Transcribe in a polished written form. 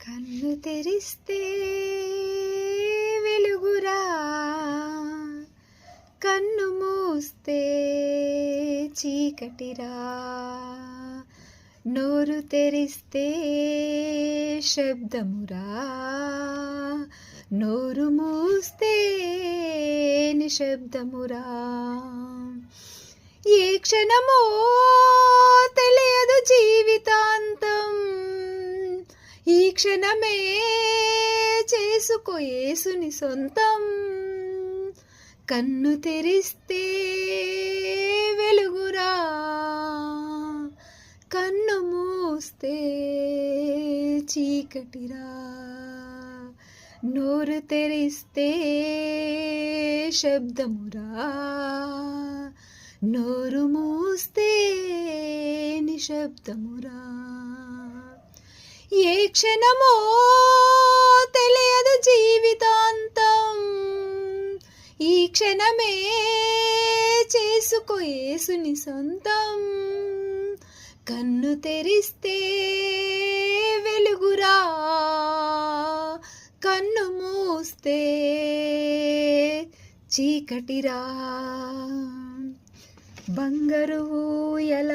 కన్ను తెరిస్తే వెలుగురా, కన్ను మూస్తే చీకటిరా. నోరు తెరిస్తే శబ్దమురా, నోరు మూస్తే నిశ్శబ్దమురా. ఏ క్షణమో తెలియదు జీవితాంతం, ఈ క్షణమే చేసుకో యేసుని సొంతం. కన్ను తెరిస్తే వెలుగురా, కన్ను మూస్తే చీకటిరా. నోరు తెరిస్తే శబ్దమురా, నోరు మూస్తే నిశ్శబ్దమురా. ఏ క్షణమో తెలియదు జీవితాంతం, ఈ క్షణమే చేసుకో యేసుని సొంతం. కన్ను తెరిస్తే వెలుగురా, కన్ను మూస్తే చీకటిరా. బంగారు ఊయల